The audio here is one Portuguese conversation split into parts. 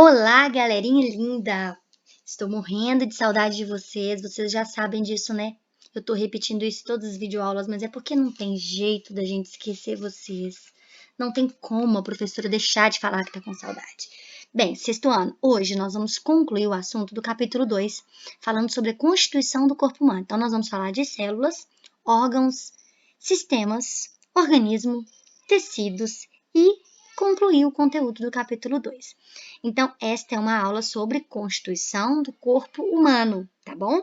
Olá, galerinha linda! Estou morrendo de saudade de vocês já sabem disso, né? Eu tô repetindo isso em todas as videoaulas, mas é porque não tem jeito da gente esquecer vocês. Não tem como a professora deixar de falar que tá com saudade. Bem, sexto ano, hoje nós vamos concluir o assunto do capítulo 2, falando sobre a constituição do corpo humano. Então, nós vamos falar de células, órgãos, sistemas, organismo, tecidos e concluir o conteúdo do capítulo 2. Então, esta é uma aula sobre constituição do corpo humano, tá bom?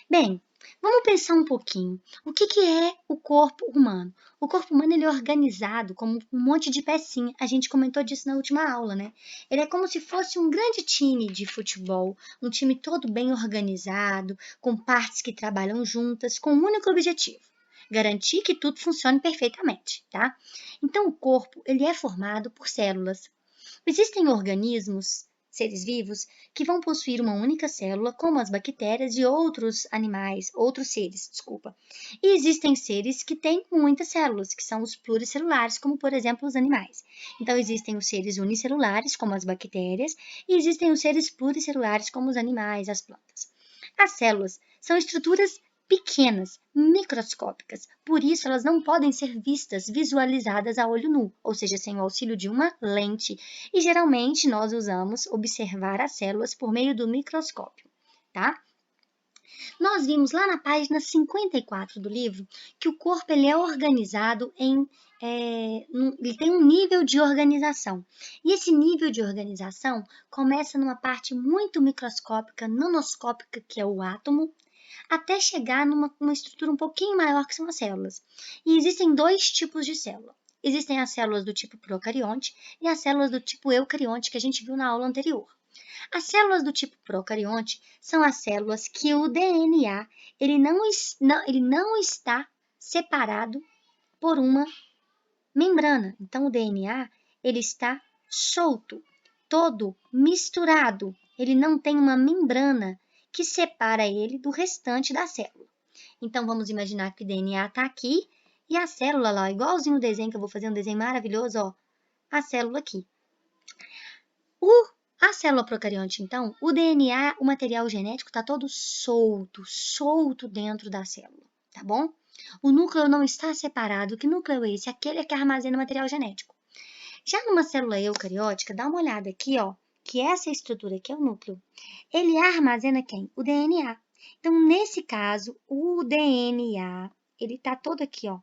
Bem, vamos pensar um pouquinho. O que é o corpo humano? O corpo humano ele é organizado como um monte de pecinha. A gente comentou disso na última aula, né? Ele é como se fosse um grande time de futebol, um time todo bem organizado, com partes que trabalham juntas, com um único objetivo: garantir que tudo funcione perfeitamente, tá? Então, o corpo ele é formado por células. Existem organismos, seres vivos, que vão possuir uma única célula, como as bactérias e outros seres, desculpa. E existem seres que têm muitas células, que são os pluricelulares, como por exemplo os animais. Então existem os seres unicelulares, como as bactérias, e existem os seres pluricelulares, como os animais, as plantas. As células são estruturas pequenas, microscópicas, por isso elas não podem ser visualizadas a olho nu, ou seja, sem o auxílio de uma lente, e geralmente nós usamos observar as células por meio do microscópio, tá? Nós vimos lá na página 54 do livro que o corpo ele é organizado ele tem um nível de organização. E esse nível de organização começa numa parte muito microscópica, nanoscópica, que é o átomo, até chegar numa estrutura um pouquinho maior que são as células. E existem dois tipos de célula. Existem as células do tipo procarionte e as células do tipo eucarionte que a gente viu na aula anterior. As células do tipo procarionte são as células que o DNA ele não está separado por uma membrana. Então, o DNA ele está solto, todo misturado. Ele não tem uma membrana que separa ele do restante da célula. Então, vamos imaginar que o DNA está aqui e a célula lá, igualzinho o desenho, que eu vou fazer um desenho maravilhoso, ó, a célula aqui. A célula procarionte, então, o DNA, o material genético está todo solto dentro da célula, tá bom? O núcleo não está separado. Que núcleo é esse? Aquele que armazena o material genético. Já numa célula eucariótica, dá uma olhada aqui, ó, que essa estrutura aqui é o núcleo. Ele armazena quem? O DNA. Então, nesse caso, o DNA, ele tá todo aqui, ó.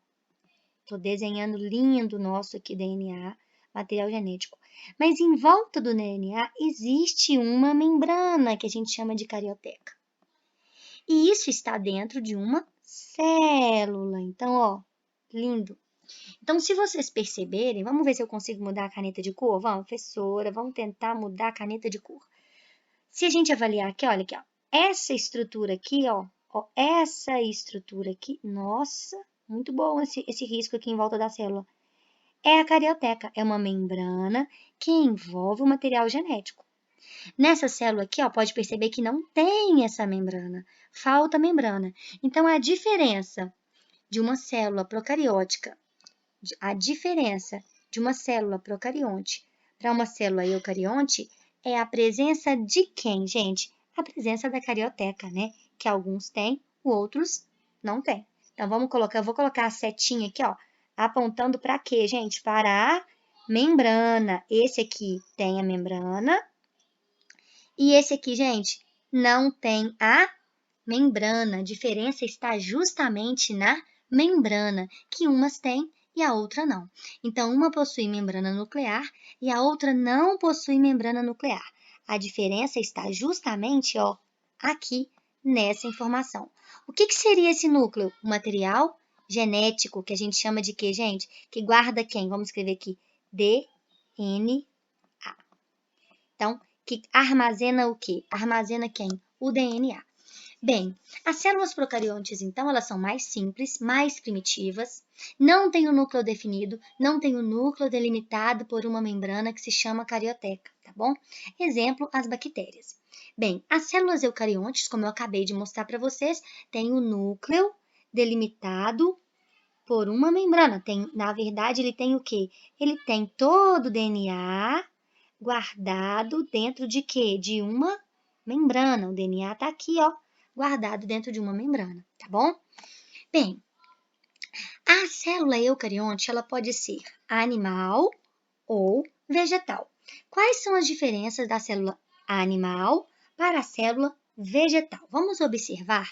Tô desenhando lindo nosso aqui DNA, material genético. Mas em volta do DNA existe uma membrana que a gente chama de carioteca. E isso está dentro de uma célula. Então, ó, lindo. Então, se vocês perceberem, vamos ver se eu consigo mudar a caneta de cor? Vamos, professora, vamos tentar mudar a caneta de cor. Se a gente avaliar aqui, olha aqui, ó, essa estrutura aqui, ó, essa estrutura aqui, nossa, muito bom esse risco aqui em volta da célula. É a carioteca, é uma membrana que envolve o material genético. Nessa célula aqui, ó, pode perceber que não tem essa membrana, falta membrana. Então, a diferença de uma célula procariótica, a diferença de uma célula procarionte para uma célula eucarionte é a presença de quem, gente? A presença da carioteca, né? Que alguns têm, outros não têm. Então, eu vou colocar a setinha aqui, ó, apontando para quê, gente? Para a membrana. Esse aqui tem a membrana. E esse aqui, gente, não tem a membrana. A diferença está justamente na membrana, que umas têm e a outra não. Então, uma possui membrana nuclear e a outra não possui membrana nuclear. A diferença está justamente, ó, aqui nessa informação. O que seria esse núcleo? O material genético, que a gente chama de quê, gente? Que guarda quem? Vamos escrever aqui, DNA. Então, que armazena o quê? Armazena quem? O DNA. Bem, as células procariontes, então, elas são mais simples, mais primitivas, não têm o núcleo definido, não têm o núcleo delimitado por uma membrana que se chama carioteca, tá bom? Exemplo, as bactérias. Bem, as células eucariontes, como eu acabei de mostrar para vocês, têm o núcleo delimitado por uma membrana. Na verdade, ele tem o quê? Ele tem todo o DNA, guardado dentro de quê? De uma membrana. O DNA está aqui, ó, guardado dentro de uma membrana, tá bom? Bem, a célula eucarionte, ela pode ser animal ou vegetal. Quais são as diferenças da célula animal para a célula vegetal? Vamos observar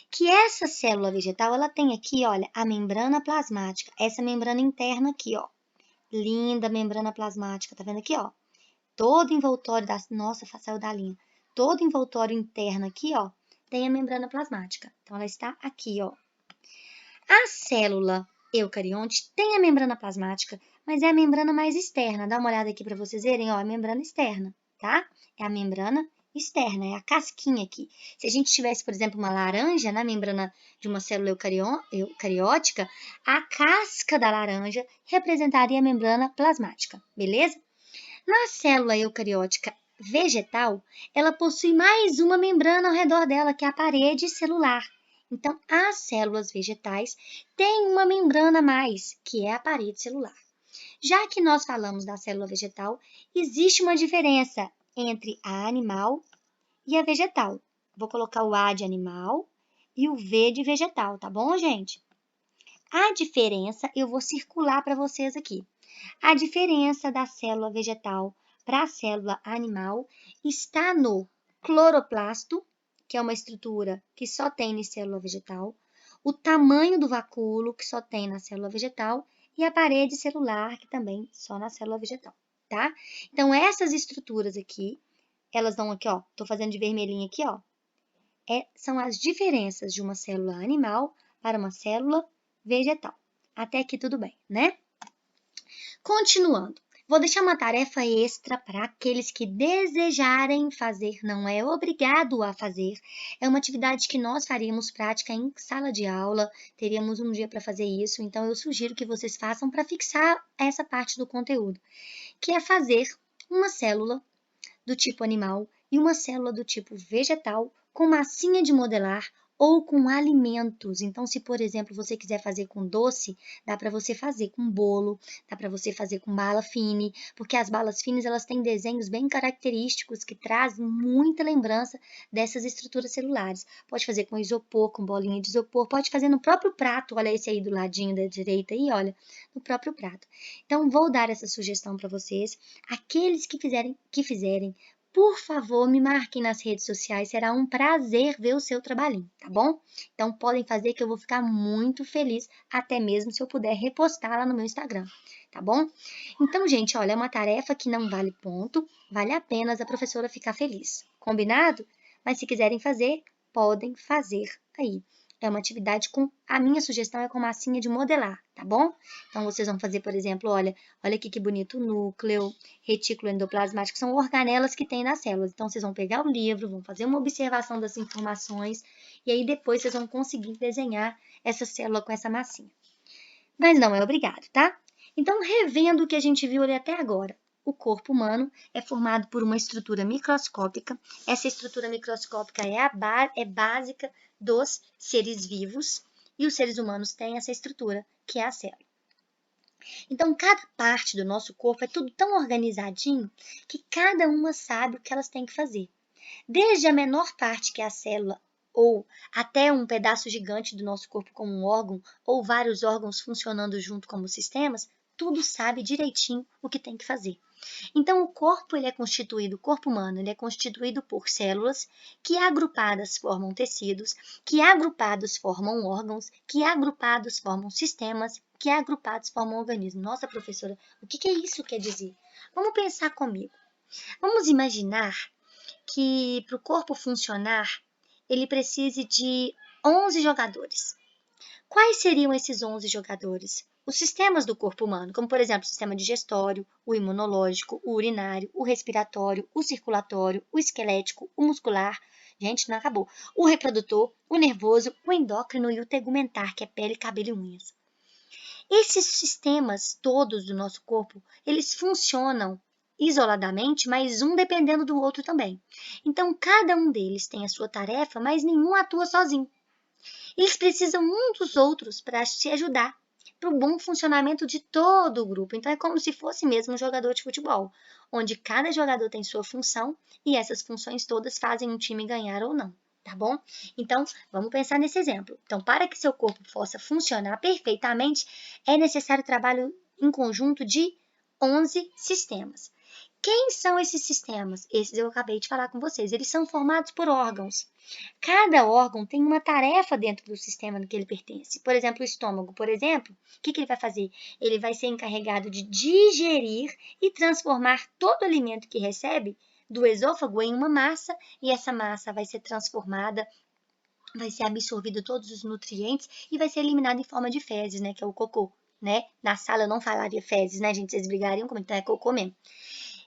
que essa célula vegetal, ela tem aqui, olha, a membrana plasmática, essa membrana interna aqui, ó. Linda membrana plasmática, tá vendo aqui, ó? Todo envoltório da... Nossa, saiu da linha. Todo envoltório interno aqui, ó, tem a membrana plasmática. Então, ela está aqui, ó. A célula eucarionte tem a membrana plasmática, mas é a membrana mais externa. Dá uma olhada aqui para vocês verem, ó, a membrana externa, tá? É a membrana externa, é a casquinha aqui. Se a gente tivesse, por exemplo, uma laranja na membrana de uma célula eucariótica, a casca da laranja representaria a membrana plasmática, beleza? Na célula eucariótica vegetal, ela possui mais uma membrana ao redor dela, que é a parede celular. Então, as células vegetais têm uma membrana a mais, que é a parede celular. Já que nós falamos da célula vegetal, existe uma diferença entre a animal e a vegetal. Vou colocar o A de animal e o V de vegetal, tá bom, gente? A diferença, eu vou circular para vocês aqui. A diferença da célula vegetal para a célula animal está no cloroplasto, que é uma estrutura que só tem na célula vegetal, o tamanho do vacúolo, que só tem na célula vegetal, e a parede celular, que também só na célula vegetal, tá? Então, essas estruturas aqui, elas dão aqui, ó, tô fazendo de vermelhinho aqui, ó, são as diferenças de uma célula animal para uma célula vegetal. Até aqui tudo bem, né? Continuando, vou deixar uma tarefa extra para aqueles que desejarem fazer, não é obrigado a fazer. É uma atividade que nós faríamos prática em sala de aula, teríamos um dia para fazer isso, então eu sugiro que vocês façam para fixar essa parte do conteúdo, que é fazer uma célula do tipo animal e uma célula do tipo vegetal com massinha de modelar ou com alimentos. Então, se por exemplo você quiser fazer com doce, dá para você fazer com bolo, dá para você fazer com bala fine, porque as balas finas elas têm desenhos bem característicos que trazem muita lembrança dessas estruturas celulares. Pode fazer com isopor, com bolinha de isopor, pode fazer no próprio prato. Olha esse aí do ladinho da direita aí, olha, no próprio prato. Então, vou dar essa sugestão para vocês. Aqueles que fizerem, por favor, me marquem nas redes sociais, será um prazer ver o seu trabalhinho, tá bom? Então, podem fazer que eu vou ficar muito feliz, até mesmo se eu puder repostar lá no meu Instagram, tá bom? Então, gente, olha, é uma tarefa que não vale ponto, vale apenas a professora ficar feliz, combinado? Mas se quiserem fazer, podem fazer aí. É uma atividade com, a minha sugestão é com massinha de modelar, tá bom? Então, vocês vão fazer, por exemplo, olha aqui que bonito o núcleo, retículo endoplasmático, são organelas que tem nas células. Então, vocês vão pegar o livro, vão fazer uma observação das informações e aí depois vocês vão conseguir desenhar essa célula com essa massinha. Mas não é obrigado, tá? Então, revendo o que a gente viu ali até agora. O corpo humano é formado por uma estrutura microscópica. Essa estrutura microscópica é básica dos seres vivos e os seres humanos têm essa estrutura, que é a célula. Então, cada parte do nosso corpo é tudo tão organizadinho que cada uma sabe o que elas têm que fazer. Desde a menor parte, que é a célula, ou até um pedaço gigante do nosso corpo como um órgão, ou vários órgãos funcionando junto como sistemas, tudo sabe direitinho o que tem que fazer. Então, o corpo o corpo humano, ele é constituído por células que agrupadas formam tecidos, que agrupados formam órgãos, que agrupados formam sistemas, que agrupados formam organismos. Nossa, professora, o que isso quer dizer? Vamos pensar comigo. Vamos imaginar que para o corpo funcionar, ele precise de 11 jogadores. Quais seriam esses 11 jogadores? Os sistemas do corpo humano, como por exemplo o sistema digestório, o imunológico, o urinário, o respiratório, o circulatório, o esquelético, o muscular, gente, não acabou, o reprodutor, o nervoso, o endócrino e o tegumentar, que é pele, cabelo e unhas. Esses sistemas todos do nosso corpo, eles funcionam isoladamente, mas um dependendo do outro também. Então, cada um deles tem a sua tarefa, mas nenhum atua sozinho. Eles precisam um dos outros para se ajudar, para o bom funcionamento de todo o grupo. Então, é como se fosse mesmo um jogador de futebol, onde cada jogador tem sua função e essas funções todas fazem um time ganhar ou não, tá bom? Então, vamos pensar nesse exemplo. Então, para que seu corpo possa funcionar perfeitamente, é necessário trabalho em conjunto de 11 sistemas. Quem são esses sistemas? Esses eu acabei de falar com vocês. Eles são formados por órgãos. Cada órgão tem uma tarefa dentro do sistema no que ele pertence. Por exemplo, o estômago, por exemplo, o que ele vai fazer? Ele vai ser encarregado de digerir e transformar todo o alimento que recebe do esôfago em uma massa, e essa massa vai ser transformada, vai ser absorvido todos os nutrientes e vai ser eliminado em forma de fezes, né, que é o cocô, né? Na sala eu não falaria fezes, né, gente? Vocês brigariam comigo, então é cocô mesmo.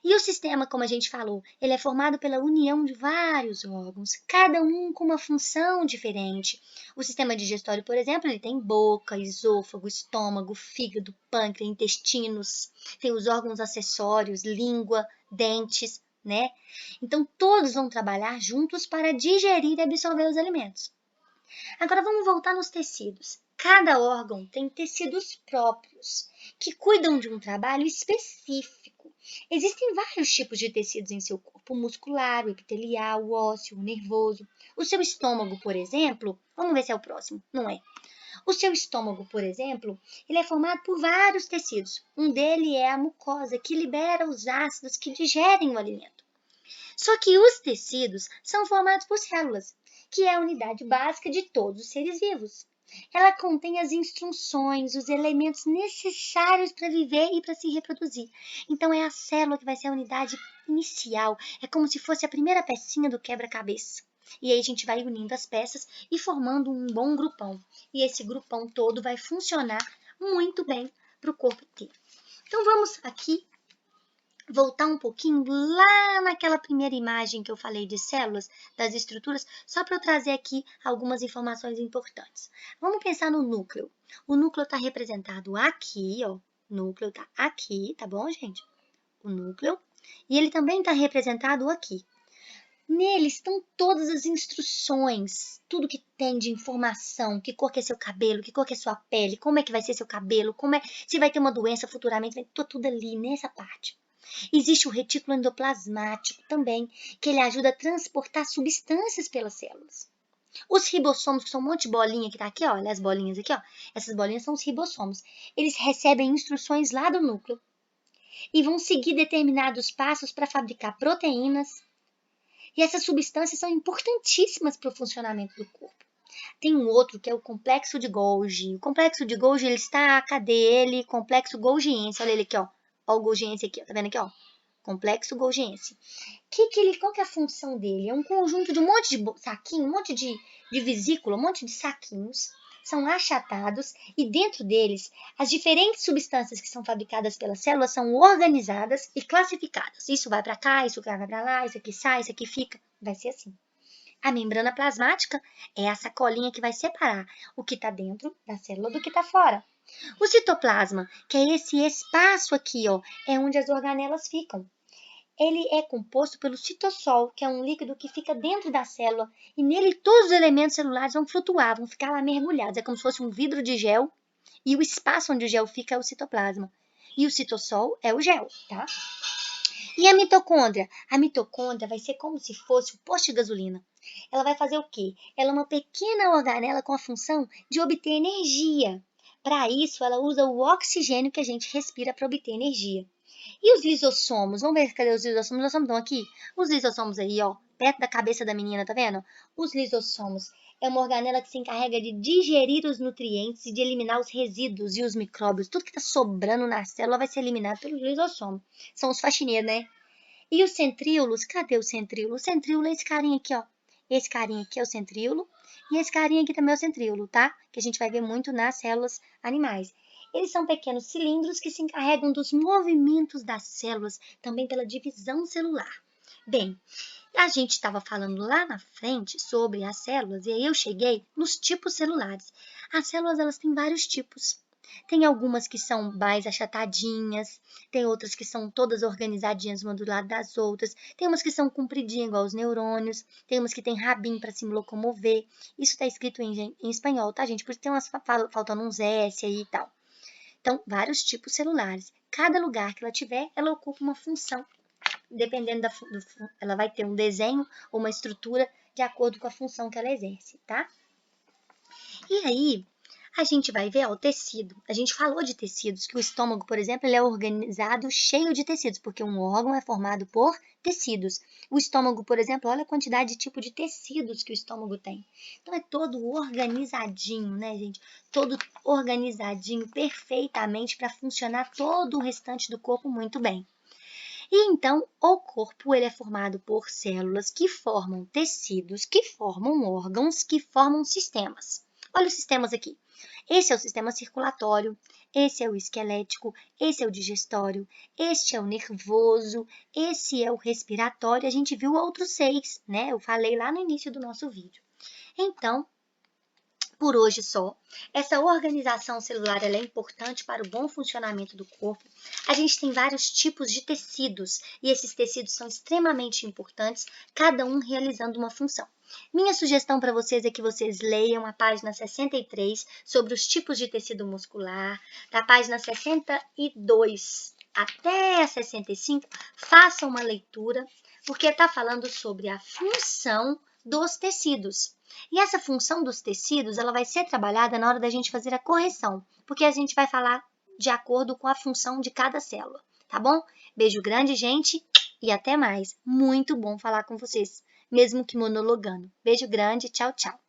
E o sistema, como a gente falou, ele é formado pela união de vários órgãos, cada um com uma função diferente. O sistema digestório, por exemplo, ele tem boca, esôfago, estômago, fígado, pâncreas, intestinos, tem os órgãos acessórios, língua, dentes, né? Então, todos vão trabalhar juntos para digerir e absorver os alimentos. Agora, vamos voltar nos tecidos. Cada órgão tem tecidos próprios, que cuidam de um trabalho específico. Existem vários tipos de tecidos em seu corpo: o muscular, o epitelial, o ósseo, o nervoso. O seu estômago, por exemplo, vamos ver se é o próximo, não é? O seu estômago, por exemplo, ele é formado por vários tecidos. Um deles é a mucosa, que libera os ácidos que digerem o alimento. Só que os tecidos são formados por células, que é a unidade básica de todos os seres vivos. Ela contém as instruções, os elementos necessários para viver e para se reproduzir. Então, é a célula que vai ser a unidade inicial. É como se fosse a primeira pecinha do quebra-cabeça. E aí a gente vai unindo as peças e formando um bom grupão. E esse grupão todo vai funcionar muito bem para o corpo inteiro. Então, vamos aqui voltar um pouquinho lá naquela primeira imagem que eu falei de células, das estruturas, só para eu trazer aqui algumas informações importantes. Vamos pensar no núcleo. O núcleo está representado aqui, ó. O núcleo está aqui, tá bom, gente? O núcleo. E ele também está representado aqui. Nele estão todas as instruções, tudo que tem de informação, que cor que é seu cabelo, que cor que é sua pele, como é que vai ser seu cabelo, se vai ter uma doença futuramente, vai ter tudo ali nessa parte. Existe o retículo endoplasmático também, que ele ajuda a transportar substâncias pelas células. Os ribossomos, que são um monte de bolinha que tá aqui, ó, olha as bolinhas aqui, ó. Essas bolinhas são os ribossomos. Eles recebem instruções lá do núcleo e vão seguir determinados passos para fabricar proteínas. E essas substâncias são importantíssimas para o funcionamento do corpo. Tem um outro que é o complexo de Golgi. O complexo de Golgi, ele está, cadê ele? Complexo golgiense, olha ele aqui, ó. Olha o golgiense aqui, ó. Tá vendo aqui, ó? Complexo golgiense. Qual que é a função dele? É um conjunto de um monte de saquinho, um monte de vesícula, um monte de saquinhos, são achatados e dentro deles as diferentes substâncias que são fabricadas pelas células são organizadas e classificadas. Isso vai para cá, isso vai para lá, isso aqui sai, isso aqui fica, vai ser assim. A membrana plasmática é a sacolinha que vai separar o que está dentro da célula do que está fora. O citoplasma, que é esse espaço aqui, ó, é onde as organelas ficam. Ele é composto pelo citossol, que é um líquido que fica dentro da célula, e nele todos os elementos celulares vão flutuar, vão ficar lá mergulhados. É como se fosse um vidro de gel, e o espaço onde o gel fica é o citoplasma. E o citossol é o gel, tá? E a mitocôndria? A mitocôndria vai ser como se fosse o posto de gasolina. Ela vai fazer o quê? Ela é uma pequena organela com a função de obter energia. Para isso, ela usa o oxigênio que a gente respira para obter energia. E os lisossomos? Vamos ver, cadê os lisossomos? Os lisossomos estão aqui? Os lisossomos aí, ó, perto da cabeça da menina, tá vendo? Os lisossomos é uma organela que se encarrega de digerir os nutrientes e de eliminar os resíduos e os micróbios. Tudo que está sobrando na célula vai ser eliminado pelos lisossomos. São os faxineiros, né? E os centríolos? Cadê o centríolo? O centríolo é esse carinha aqui, ó. Esse carinha aqui é o centríolo. E esse carinha aqui também é o centríolo, tá? Que a gente vai ver muito nas células animais. Eles são pequenos cilindros que se encarregam dos movimentos das células, também pela divisão celular. Bem, a gente estava falando lá na frente sobre as células e aí eu cheguei nos tipos celulares. As células, elas têm vários tipos. Tem algumas que são mais achatadinhas, tem outras que são todas organizadinhas uma do lado das outras, tem umas que são compridinhas igual os neurônios, tem umas que tem rabinho para se locomover. Isso está escrito em espanhol, tá, gente? Por isso tem umas faltando uns S aí e tal. Então, vários tipos celulares. Cada lugar que ela tiver, ela ocupa uma função. Dependendo ela vai ter um desenho ou uma estrutura de acordo com a função que ela exerce, tá? E aí, a gente vai ver, ó, o tecido. A gente falou de tecidos, que o estômago, por exemplo, ele é organizado cheio de tecidos, porque um órgão é formado por tecidos. O estômago, por exemplo, olha a quantidade de tipo de tecidos que o estômago tem. Então, é todo organizadinho, né, gente? Todo organizadinho perfeitamente para funcionar todo o restante do corpo muito bem. E então, o corpo ele é formado por células que formam tecidos, que formam órgãos, que formam sistemas. Olha os sistemas aqui. Esse é o sistema circulatório, esse é o esquelético, esse é o digestório, este é o nervoso, esse é o respiratório. A gente viu outros 6, né? Eu falei lá no início do nosso vídeo. Então, por hoje só. Essa organização celular ela é importante para o bom funcionamento do corpo. A gente tem vários tipos de tecidos e esses tecidos são extremamente importantes, cada um realizando uma função. Minha sugestão para vocês é que vocês leiam a página 63 sobre os tipos de tecido muscular, da página 62 até a 65, façam uma leitura, porque está falando sobre a função dos tecidos. E essa função dos tecidos, ela vai ser trabalhada na hora da gente fazer a correção, porque a gente vai falar de acordo com a função de cada célula, tá bom? Beijo grande, gente, e até mais. Muito bom falar com vocês, mesmo que monologando. Beijo grande, tchau, tchau.